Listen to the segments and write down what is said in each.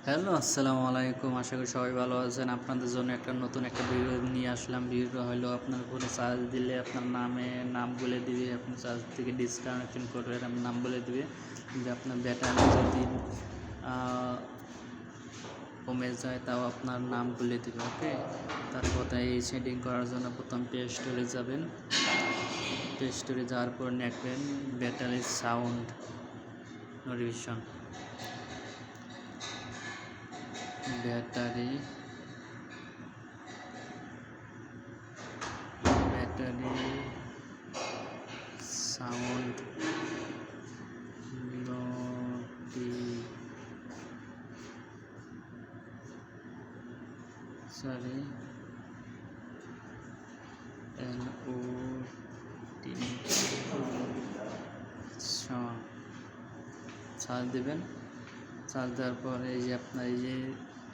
Hello, আসসালামু আলাইকুম। আশা করি সবাই ভালো আছেন। আপনাদের জন্য নতুন একটা ভিডিও নিয়ে আসলাম। ভিডিওটা হলো আপনার ফোনে চার্জ দিলে আপনার নাম বলে দিবে। আপনি চার্জ থেকে ডিসকানেকশন করবেন, আপনার নাম বলে দিবে। যে আপনার ব্যাটারি যদি কমে যায় তাও আপনার নাম বলে দেবে। ওকে, তারপর এই সেটিং করার জন্য প্রথম প্লে স্টোরে যাবেন। প্লে স্টোরে যাওয়ার পর দেখবেন battery sound notification, battery sound notification charge দেবেন। চার্জ দেওয়ার পর এই যে আপনার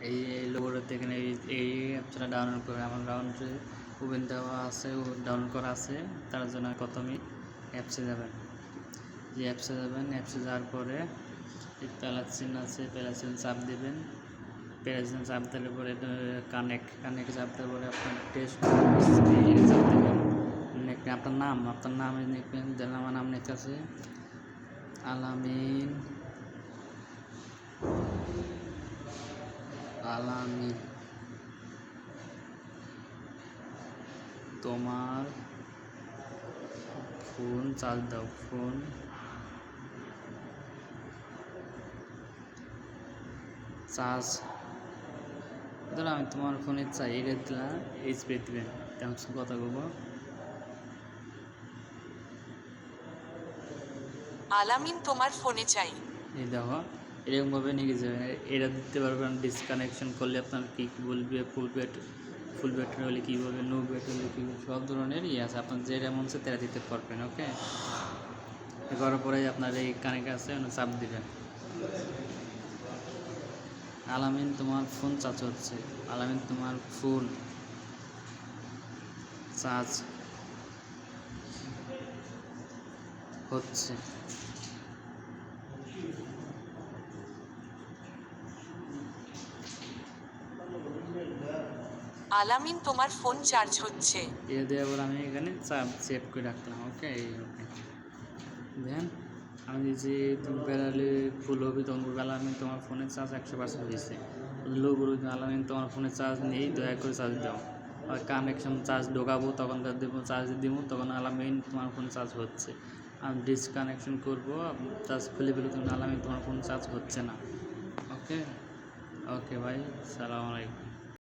এই লোগোটা দেখেন, এই অ্যাপসটা ডাউনলোড করে আমার ডাউনলোডে ওপেন দেওয়া আছে, ডাউনলোড করা আছে। তার জন্য প্রথমেই অ্যাপসে যাবেন। যে অ্যাপসে যাওয়ার পরে এই প্লাস চিহ্ন আছে, প্লাস চিহ্ন চাপ দেবেন। প্লাস চিহ্ন চাপ দিলে পরে কানেক্ট চাপ দেওয়ার পরে আপনার টেস্ট চাপ দেবেন। আপনার নাম লিখবেন। দিলাম, আমার নাম লেখা আছে আলামিন। তোমার ফোন চার্জ দাও। ফোন চার্জ ধরো আমি তোমার ফোনে চাই, এটা দিলাম, এইচপি দেবেন। তেমন কথা বলবো। আলামিন তোমার ফোনে চাই। এই দেখো, এরকমভাবে নিয়ে যাবেন। এটা দিতে পারবেন। ডিসকানেকশন করলে আপনার কী বলবে, ফুল ব্যাটারি হলে কী বলবে, নো ব্যাটারি হলে কী বলবে, সব ধরনের আছে। আপনার যেটা মন চায় তেরা দিতে পারবেন। ওকে, করার পরে আপনার এই কানেক্ট আছে, চাপ দিবেন। আলামিন তোমার ফোন চার্জ হচ্ছে। আলামিন তোমার ফোন চার্জ হচ্ছে। আলামিন তোমার ফোন চার্জ হচ্ছে। এটা দেওয়ার পর আমি এখানে চাপ সেভ করে রাখলাম। ওকে, দেন আমি যে বেলালে ফুল হবে তখন বলবো আলামিন তোমার ফোনের চার্জ 100% হয়েছে। লো বলবো আলামিন তোমার ফোনে চার্জ নেই, দয়া করে চার্জ দাও। আর কানেকশন চার্জ ঢোকাবো, তখন দেবো চার্জ দিব, তখন আলামিন তোমার ফোন চার্জ হচ্ছে। আমি ডিসকানেকশন করবো, চার্জ খুলে ফেলবো, তখন আলামিন তোমার ফোন চার্জ হচ্ছে না। ওকে ওকে ভাই, সালাম আলাইকুম।